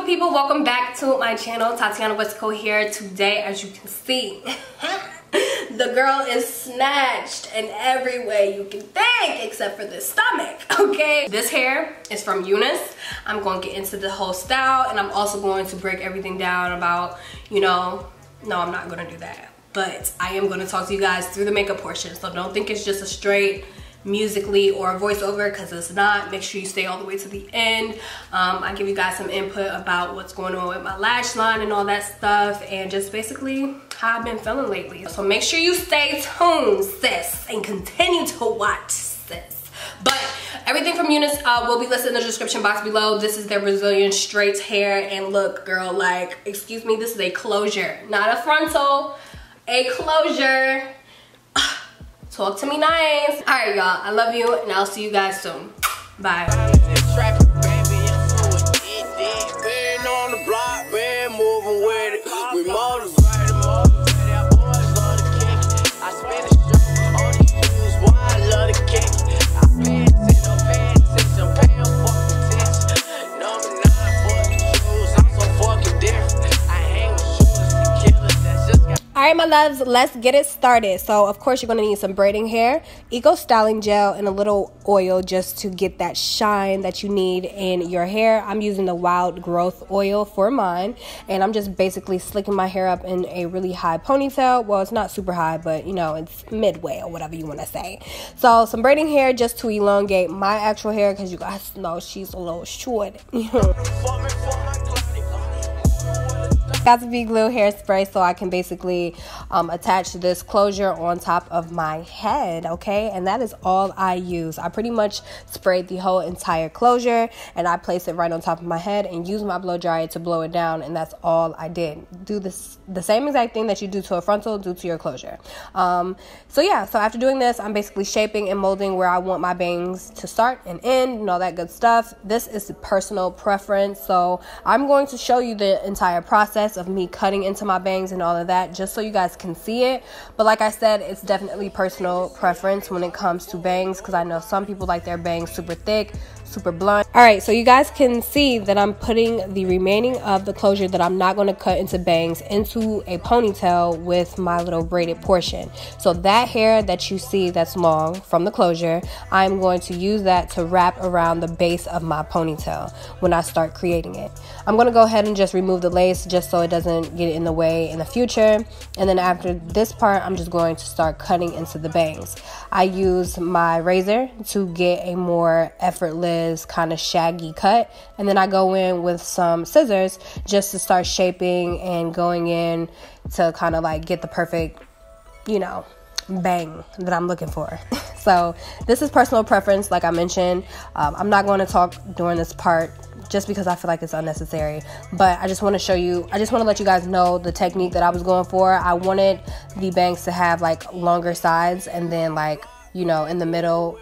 beautiful people, welcome back to my channel. Tatiana Westco here. Today, as you can see, the girl is snatched in every way you can think except for the stomach, okay? This hair is from UNice. I'm going to get into the whole style, and I'm also going to break everything down about, you know, no, I'm not going to do that, but I am going to talk to you guys through the makeup portion. So don't think it's just a straight musically or a voiceover, because it's not. Make sure you stay all the way to the end. I give you guys some input about what's going on with my lash line and all that stuff, and just basically how I've been feeling lately. So make sure you stay tuned, sis, and continue to watch, sis. But everything from UNice will be listed in the description box below. This is their Brazilian straight hair, and look, girl, like, excuse me, this is a closure, not a frontal, a closure. Talk to me nice. All right, y'all, I love you, and I'll see you guys soon. Bye. Alright, my loves, let's get it started. So of course you're going to need some braiding hair, eco styling gel, and a little oil just to get that shine that you need in your hair. I'm using the wild growth oil for mine, and I'm just basically slicking my hair up in a really high ponytail. Well, it's not super high, but you know, it's midway or whatever you want to say. So some braiding hair just to elongate my actual hair, because you guys know she's a little short. Got to be glue hairspray so I can basically attach this closure on top of my head, okay? And that is all I use. I pretty much sprayed the whole entire closure, and I place it right on top of my head and use my blow dryer to blow it down, and that's all I did. Do this, the same exact thing that you do to a frontal, do to your closure. So yeah, so after doing this, I'm basically shaping and molding where I want my bangs to start and end and all that good stuff. This is a personal preference, so I'm going to show you the entire process of me cutting into my bangs and all of that, just so you guys can see it. But like I said, it's definitely personal preference when it comes to bangs, because I know some people like their bangs super thick, super blunt. All right, so you guys can see that I'm putting the remaining of the closure that I'm not going to cut into bangs into a ponytail with my little braided portion. So that hair that you see that's long from the closure, I'm going to use that to wrap around the base of my ponytail when I start creating it. I'm going to go ahead and just remove the lace just so it doesn't get in the way in the future. And then after this part, I'm just going to start cutting into the bangs. I use my razor to get a more effortless kind of shaggy cut, and then I go in with some scissors just to start shaping and going in to kind of like get the perfect, you know, bang that I'm looking for. So this is personal preference, like I mentioned. I'm not going to talk during this part just because I feel like it's unnecessary, but I just want to show you, I just want to let you guys know the technique that I was going for. I wanted the bangs to have like longer sides, and then like, you know, in the middle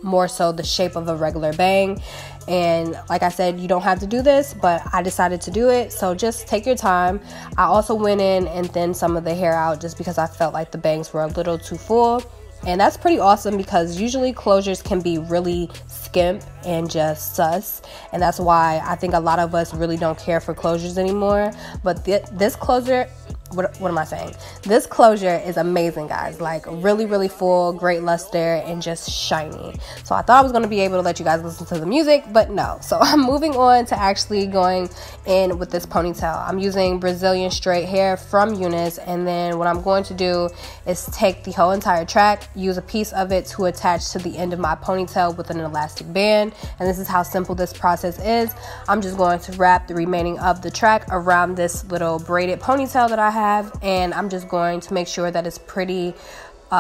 more so the shape of a regular bang. And like I said, you don't have to do this, but I decided to do it, so just take your time. I also went in and thinned some of the hair out just because I felt like the bangs were a little too full, and that's pretty awesome because usually closures can be really skimp and just sus, and that's why I think a lot of us really don't care for closures anymore. But this closure, what am I saying? This closure is amazing, guys. Like really, really full, great luster, and just shiny. So I thought I was going to be able to let you guys listen to the music, but no. So I'm moving on to actually going in with this ponytail. I'm using Brazilian straight hair from UNice, and then what I'm going to do is take the whole entire track, use a piece of it to attach to the end of my ponytail with an elastic band. And this is how simple this process is. I'm just going to wrap the remaining of the track around this little braided ponytail that I have, and I'm just going to make sure that it's pretty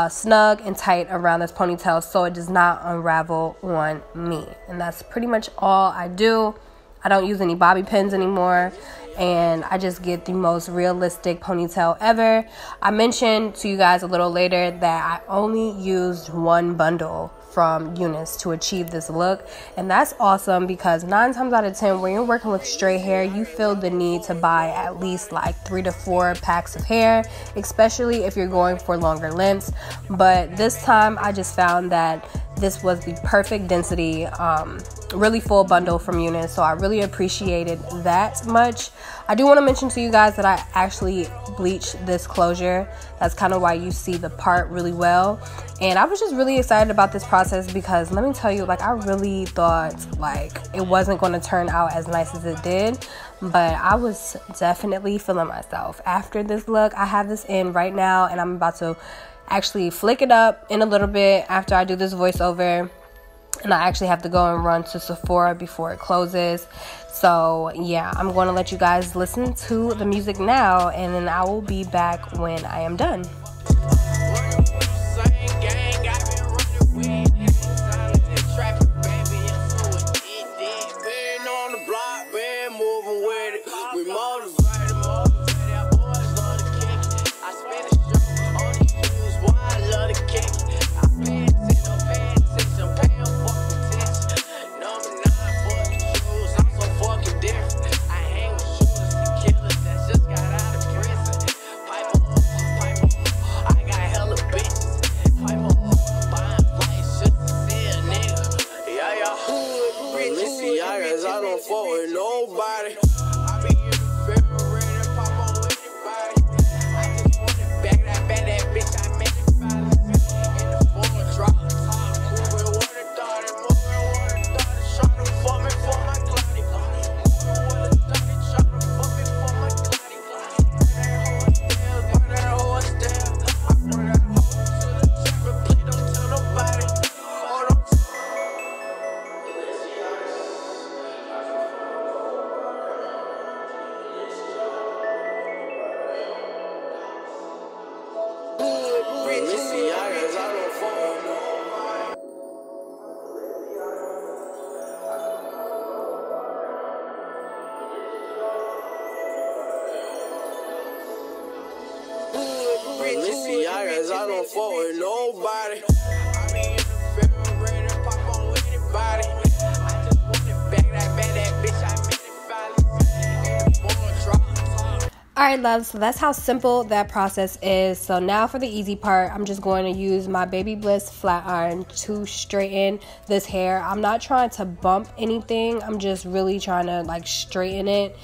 snug and tight around this ponytail so it does not unravel on me. And that's pretty much all I do. I don't use any bobby pins anymore, and I just get the most realistic ponytail ever. I mentioned to you guys a little later that I only used one bundle from UNice to achieve this look, and that's awesome because 9 times out of 10 when you're working with straight hair, you feel the need to buy at least like 3 to 4 packs of hair, especially if you're going for longer lengths. But this time I just found that this was the perfect density, really full bundle from UNice, so I really appreciated that much. I do want to mention to you guys that I actually bleached this closure. That's kind of why you see the part really well. And I was just really excited about this process because let me tell you, like, I really thought like it wasn't going to turn out as nice as it did, but I was definitely feeling myself after this look. I have this in right now and I'm about to actually flick it up in a little bit after I do this voiceover, and I actually have to go and run to Sephora before it closes. So yeah, I'm going to let you guys listen to the music now, and then I will be back when I am done. I don't fuck with nobody. I be in the film, ready to pop on anybody. I just want to back that bitch. I made it finally in the boy drop. Alright loves, so that's how simple that process is. So now for the easy part, I'm just going to use my Baby Bliss flat iron to straighten this hair. I'm not trying to bump anything, I'm just really trying to like straighten it,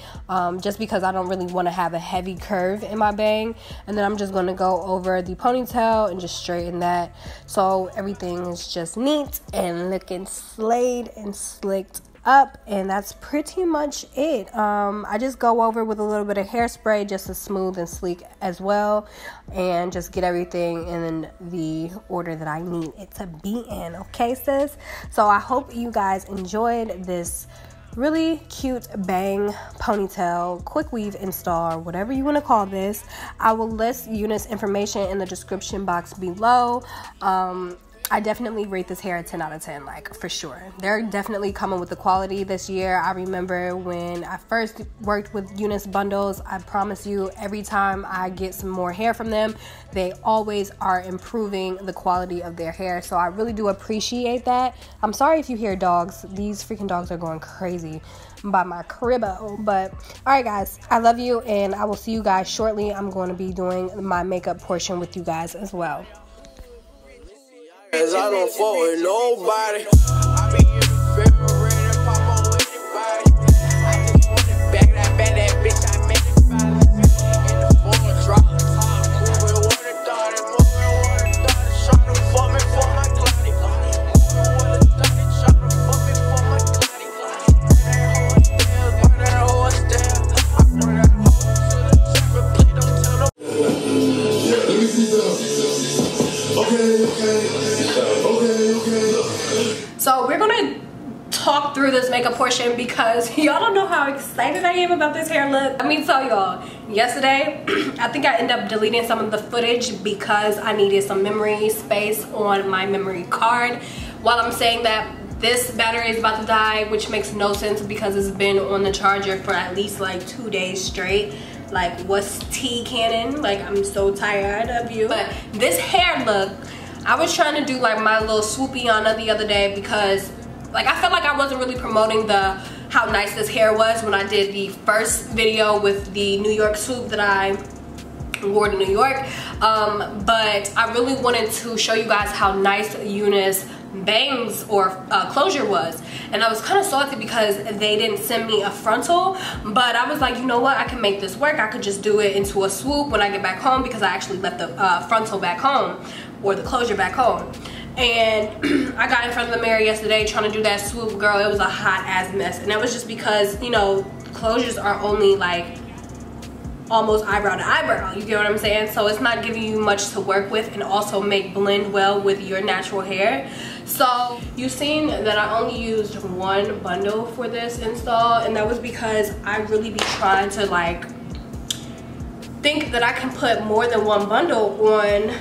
just because I don't really want to have a heavy curve in my bang. And then I'm just going to go over the ponytail and just straighten that so everything is just neat and looking slayed and slicked up. And that's pretty much it. I just go over with a little bit of hairspray just to smooth and sleek as well, and just get everything in the order that I need it to be in. Okay sis, so I hope you guys enjoyed this really cute bang ponytail quick weave install, or whatever you want to call this. I will list UNice information in the description box below. I definitely rate this hair a 10 out of 10, like for sure. They're definitely coming with the quality this year. I remember when I first worked with UNice bundles, I promise you every time I get some more hair from them, they always are improving the quality of their hair. So I really do appreciate that. I'm sorry if you hear dogs. These freaking dogs are going crazy by my cribbo. But all right guys, I love you and I will see you guys shortly. I'm going to be doing my makeup portion with you guys as well. I don't fuck with nobody. I be in the film, ready to pop on anybody. I just want to back that bitch. I made it finally in the boy drop. Moving what it started, trying to fuck me for my cloudy. Moving what it started, trying to fuck me for my cloudy. Burn that whole style. I burn that whole to the trapper, please don't tell no. Let me see some. Okay. So we're gonna talk through this makeup portion because y'all don't know how excited I am about this hair look. Let me tell y'all, yesterday I think I ended up deleting some of the footage because I needed some memory space on my memory card. While I'm saying that, this battery is about to die, which makes no sense because it's been on the charger for at least like 2 days straight. Like, what's tea, Canon? Like, I'm so tired of you. But this hair look, I was trying to do like my little swoopy on the other day because like I felt like I wasn't really promoting how nice this hair was when I did the first video with the New York swoop that I wore to New York. But I really wanted to show you guys how nice UNice bangs or closure was, and I was kind of salty because they didn't send me a frontal. But I was like, you know what, I can make this work. I could just do it into a swoop when I get back home, because I actually left the frontal back home, or the closure back home. And I got in front of the mirror yesterday trying to do that swoop. Girl, it was a hot ass mess, and that was just because, you know, closures are only like almost eyebrow to eyebrow, you get what I'm saying? So it's not giving you much to work with, and also make blend well with your natural hair. So you've seen that I only used one bundle for this install, and that was because I really be trying to like think that I can put more than one bundle on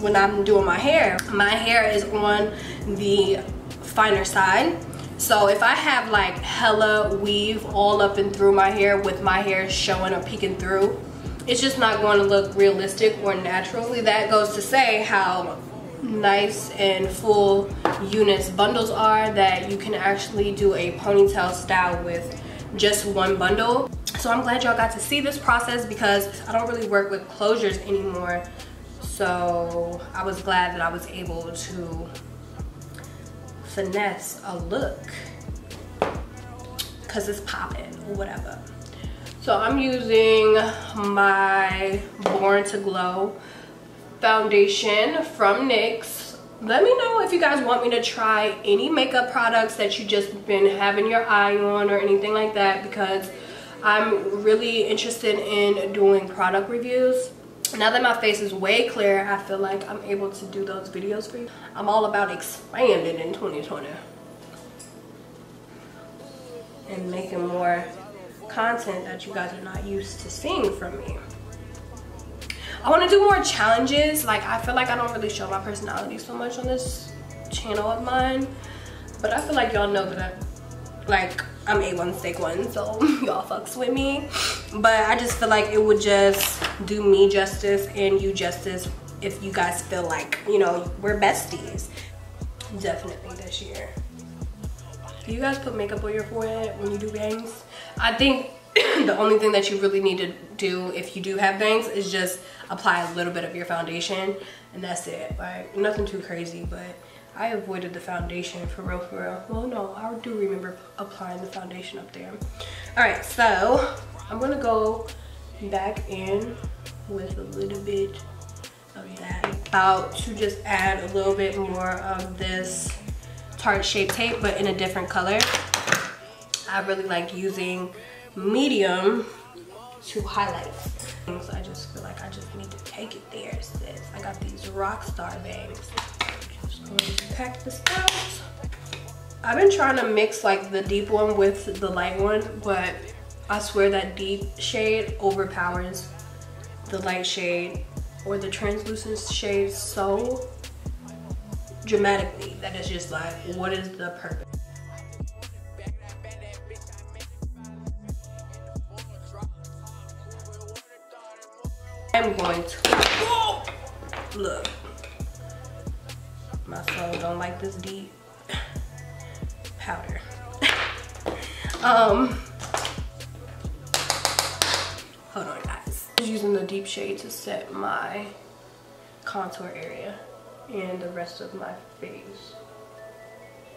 when I'm doing my hair. My hair is on the finer side, so if I have like hella weave all up and through my hair with my hair showing or peeking through, it's just not going to look realistic or naturally. That goes to say how nice and full UNice bundles are, that you can actually do a ponytail style with just one bundle. So I'm glad y'all got to see this process, because I don't really work with closures anymore. So I was glad that I was able to finesse a look, because it's popping or whatever. So I'm using my Born to Glow foundation from NYX. Let me know if you guys want me to try any makeup products that you just been having your eye on or anything like that, because I'm really interested in doing product reviews. Now that my face is way clearer, I feel like I'm able to do those videos for you. I'm all about expanding in 2020 and making more content that you guys are not used to seeing from me. I want to do more challenges. Like, I feel like I don't really show my personality so much on this channel of mine, but I feel like y'all know that I'm A1 steak one, so y'all fucks with me. But I just feel like it would just do me justice and you justice if you guys feel like, you know, we're besties. Definitely this year. Do you guys put makeup on your forehead when you do bangs? I think the only thing that you really need to do if you do have bangs is just apply a little bit of your foundation, and that's it. Like, nothing too crazy, but I avoided the foundation for real, for real. Well, no, I do remember applying the foundation up there. All right, so I'm gonna go back in with a little bit of that. About to just add a little bit more of this Tarte Shape Tape, but in a different color. I really like using medium to highlight. So I just feel like I just need to take it there, sis. I got these Rockstar bangs. Just going to pack this out. I've been trying to mix like the deep one with the light one, but I swear that deep shade overpowers the light shade or the translucent shade so dramatically that it's just like, what is the purpose? I'm going to, look, my soul don't like this deep powder. Hold on, guys. I'm using the deep shade to set my contour area and the rest of my face.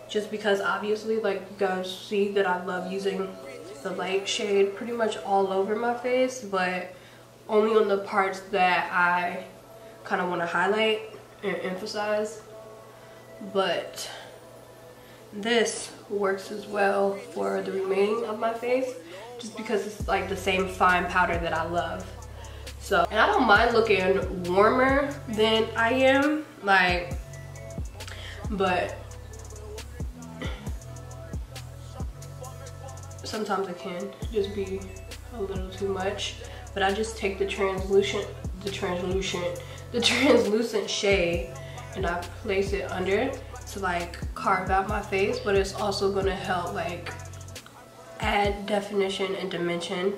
Just because obviously, like, you guys see that I love using the light shade pretty much all over my face, but only on the parts that I kind of want to highlight and emphasize. But this works as well for the remaining of my face, just because it's like the same fine powder that I love. So, and I don't mind looking warmer than I am, like, but sometimes it can just be a little too much. But I just take the translucent shade and I place it under to like carve out my face, but it's also gonna help like add definition and dimension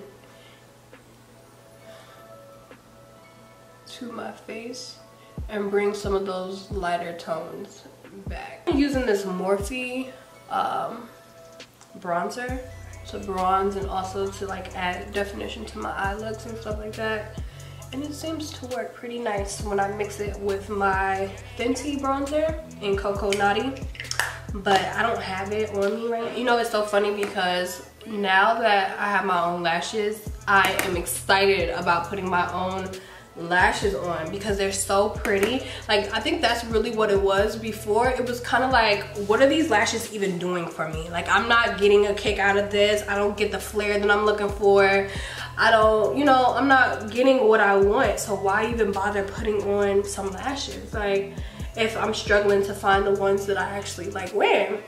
to my face and bring some of those lighter tones back. I'm using this Morphe bronzer to bronze and also to like add definition to my eye looks and stuff like that, and it seems to work pretty nice when I mix it with my Fenty bronzer in Cocoa Naughty. but I don't have it on me right now. You know, it's so funny because now that I have my own lashes, I am excited about putting my own lashes on because they're so pretty. Like, I think that's really what it was before. It was kind of like, what are these lashes even doing for me? Like, I'm not getting a kick out of this. I don't get the flare that I'm looking for. I don't, you know, I'm not getting what I want. So why even bother putting on some lashes? Like, if I'm struggling to find the ones that I actually like wearing.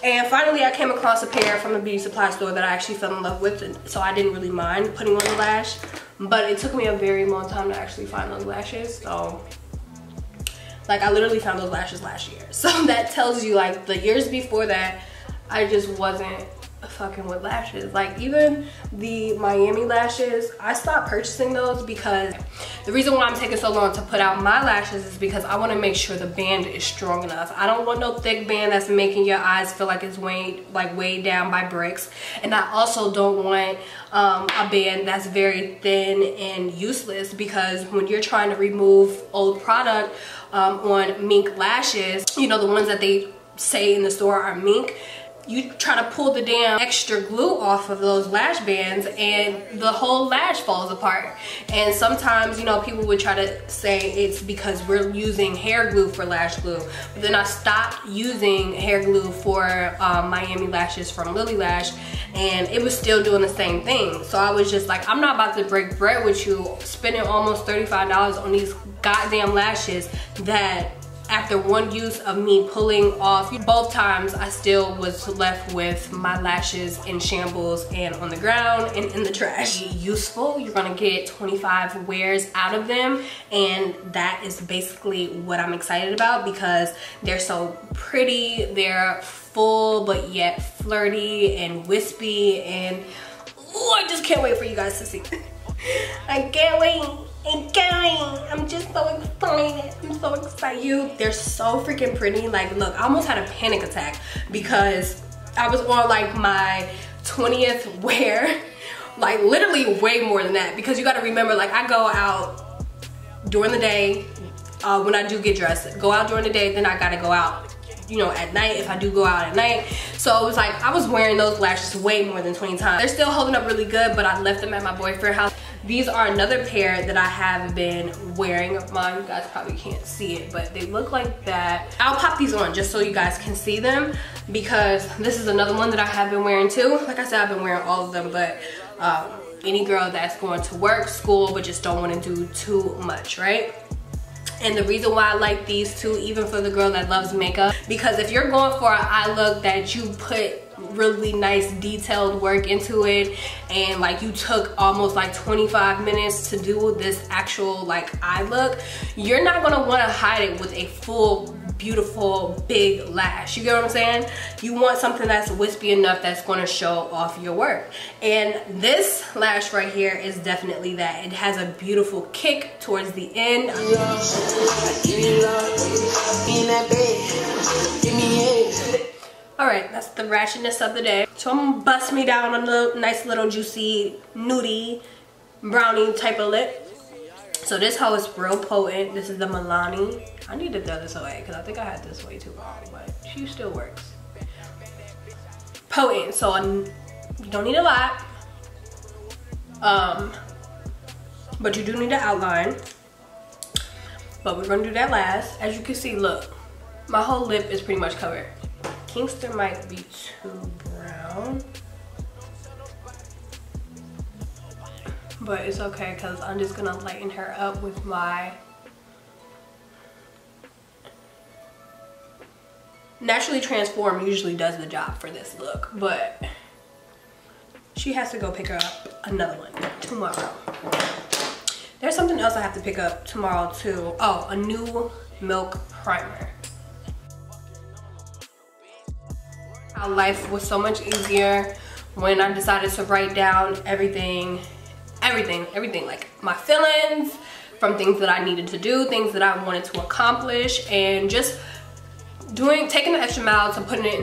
And finally I came across a pair from a beauty supply store that I actually fell in love with, so I didn't really mind putting on the lash. But it took me a very long time to actually find those lashes. So like, I literally found those lashes last year. So that tells you, like, the years before that, I just wasn't fucking with lashes. Like, even the Miami lashes, I stopped purchasing those because the reason why I'm taking so long to put out my lashes is because I want to make sure the band is strong enough. I don't want no thick band that's making your eyes feel like it's weighed down by bricks. And I also don't want a band that's very thin and useless, because when you're trying to remove old product on mink lashes, you know, the ones that they say in the store are mink, you try to pull the damn extra glue off of those lash bands and the whole lash falls apart. And sometimes, you know, people would try to say it's because we're using hair glue for lash glue. But then I stopped using hair glue for Miami lashes from Lily Lash, and it was still doing the same thing. So I was just like, I'm not about to break bread with you spending almost $35 on these goddamn lashes that after one use of me pulling off both times, I still was left with my lashes in shambles and on the ground and in the trash. Useful, you're gonna get 25 wears out of them, and that is basically what I'm excited about because they're so pretty, they're full but yet flirty and wispy, and ooh, I just can't wait for you guys to see. I can't wait. I'm just so excited. I'm so excited. They're so freaking pretty. Like, look, I almost had a panic attack because I was on like my 20th wear, like literally way more than that, because you got to remember, like, I go out during the day when I do get dressed, go out during the day, then I got to go out, you know, at night if I do go out at night. So it was like I was wearing those lashes way more than 20 times. They're still holding up really good, but I left them at my boyfriend's house. These are another pair that I have been wearing of mine. You guys probably can't see it, but they look like that. I'll pop these on just so you guys can see them, because this is another one that I have been wearing too. Like I said, I've been wearing all of them, but any girl that's going to work, school, but just don't want to do too much, right? And the reason why I like these two, even for the girl that loves makeup, because if you're going for an eye look that you put really nice detailed work into it, and like you took almost like 25 minutes to do this actual like eye look, you're not gonna want to hide it with a full beautiful big lash. You get what I'm saying? You want something that's wispy enough that's going to show off your work, and this lash right here is definitely that. It has a beautiful kick towards the end. Alright, that's the ratchetness of the day. So I'm gonna bust me down a nice little juicy nudie brownie type of lip. So this hoe is real potent. This is the Milani. I need to throw this away because I think I had this way too long, but she still works. Potent, so you don't need a lot. But you do need an outline. But we're gonna do that last. As you can see, look, my whole lip is pretty much covered. Kingston might be too brown, but it's okay because I'm just gonna lighten her up with my Naturally Transform. Usually does the job for this look, but she has to go pick up another one tomorrow. There's something else I have to pick up tomorrow too. Oh, a new milk primer. How life was so much easier when I decided to write down everything, like my feelings from things that I needed to do, things that I wanted to accomplish, and just taking the extra mile to put it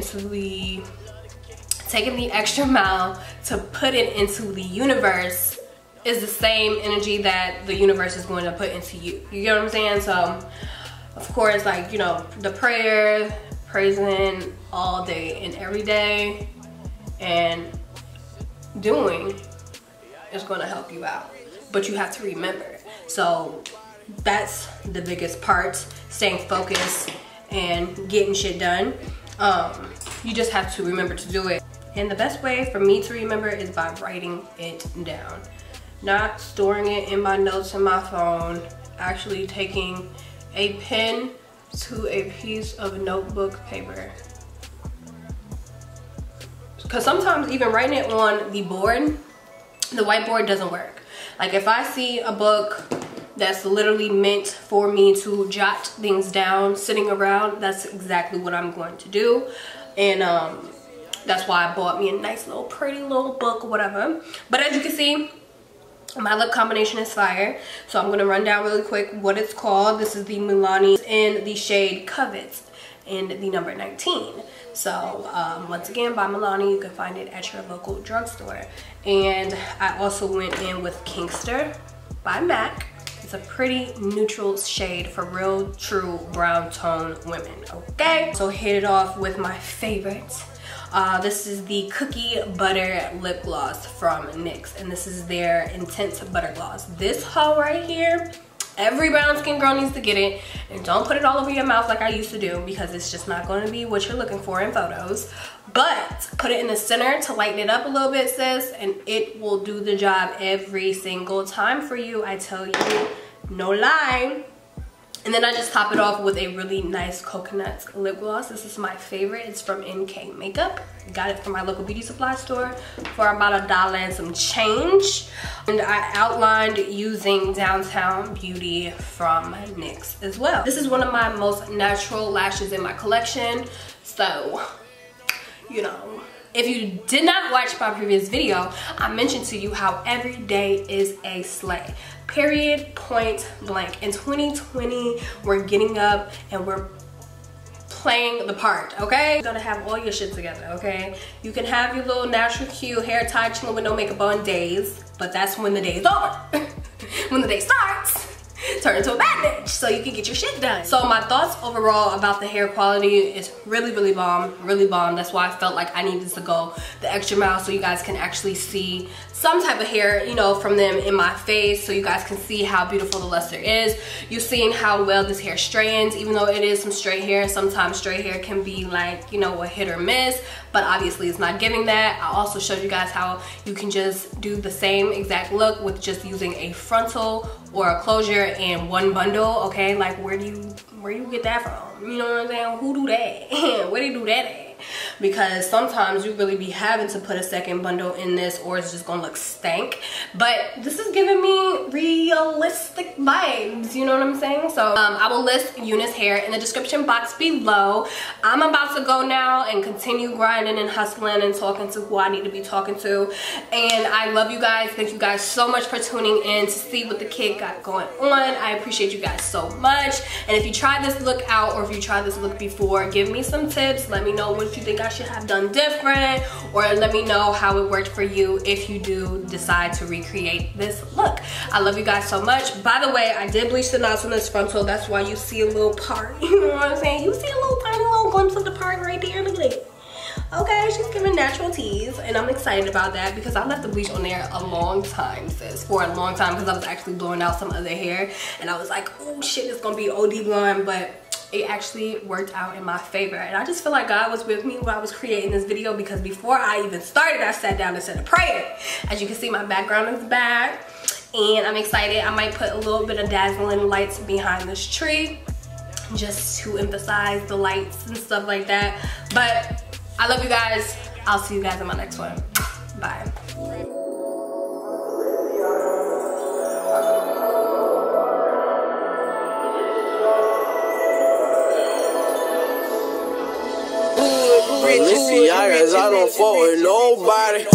into the, the universe is the same energy that the universe is going to put into you. You get what I'm saying? So of course, like, you know, the prayers praising all day and every day and doing is gonna help you out. But you have to remember. So that's the biggest part, staying focused and getting shit done. You just have to remember to do it. And the best way for me to remember is by writing it down. Not storing it in my notes in my phone, actually taking a pen to a piece of notebook paper. Because sometimes even writing it on the board, the whiteboard doesn't work. Like if I see a book that's literally meant for me to jot things down sitting around, that's exactly what I'm going to do. And that's why I bought me a nice little pretty little book or whatever. But as you can see, my lip combination is fire. So I'm gonna run down really quick what it's called. This is the Milani in the shade Covet in the number 19. So once again, by Milani, you can find it at your local drugstore. And I also went in with Kinkster by MAC. It's a pretty neutral shade for real, true brown tone women, okay? So hit it off with my favorite. This is the Cookie Butter Lip Gloss from NYX, and this is their Intense Butter Gloss. This hoe right here, every brown skin girl needs to get it, and don't put it all over your mouth like I used to do, because it's just not going to be what you're looking for in photos. But put it in the center to lighten it up a little bit, sis, and it will do the job every single time for you. I tell you, no lie. And then I just top it off with a really nice coconut lip gloss. This is my favorite. It's from NK Makeup. Got it from my local beauty supply store for about $1 and some change. And I outlined using Downtown Beauty from NYX as well. This is one of my most natural lashes in my collection. So, you know, if you did not watch my previous video, I mentioned to you how every day is a slay. Period, point blank. In 2020, we're getting up and we're playing the part, okay? You're gonna have all your shit together, okay? You can have your little natural cute hair tie, chilling with no makeup on days, but that's when the day is over. When the day starts, turn into a bad bitch so you can get your shit done. So my thoughts overall about the hair quality is really, really bomb, really bomb. That's why I felt like I needed to go the extra mile so you guys can actually see some type of hair, you know, from them in my face, so you guys can see how beautiful the luster is. You're seeing how well this hair straightens, even though it is some straight hair. Sometimes straight hair can be like, you know, a hit or miss, but obviously it's not giving that. I also showed you guys how you can just do the same exact look with just using a frontal or a closure and one bundle, okay? Like where do you get that from? You know what I'm saying? Who do that? Where do you do that at? Because sometimes you really be having to put a second bundle in this, or it's just gonna look stank. But this is giving me realistic vibes, you know what I'm saying? So I will list UNice Hair in the description box below. I'm about to go now and continue grinding and hustling and talking to who I need to be talking to. And I love you guys. Thank you guys so much for tuning in to see what the kid got going on. I appreciate you guys so much. And if you tried this look out, or if you tried this look before, give me some tips. Let me know what you think I should have done different, or let me know how it worked for you if you do decide to recreate this look. I love you guys so much. By the way, I did bleach the knots on this frontal. That's why you see a little part. You know what I'm saying? You see a little tiny little glimpse of the part right there. Look at it. Okay, she's giving natural tease, and I'm excited about that because I left the bleach on there a long time, sis. For a long time, because I was actually blowing out some other hair, and I was like, oh shit, it's gonna be OD blonde, but it actually worked out in my favor. And I just feel like God was with me while I was creating this video, because before I even started, I sat down and said a prayer. As you can see, my background is back, and I'm excited. I might put a little bit of dazzling lights behind this tree just to emphasize the lights and stuff like that. But I love you guys. I'll see you guys in my next one. Bye. Listen, y'all guys, I don't fuck with nobody.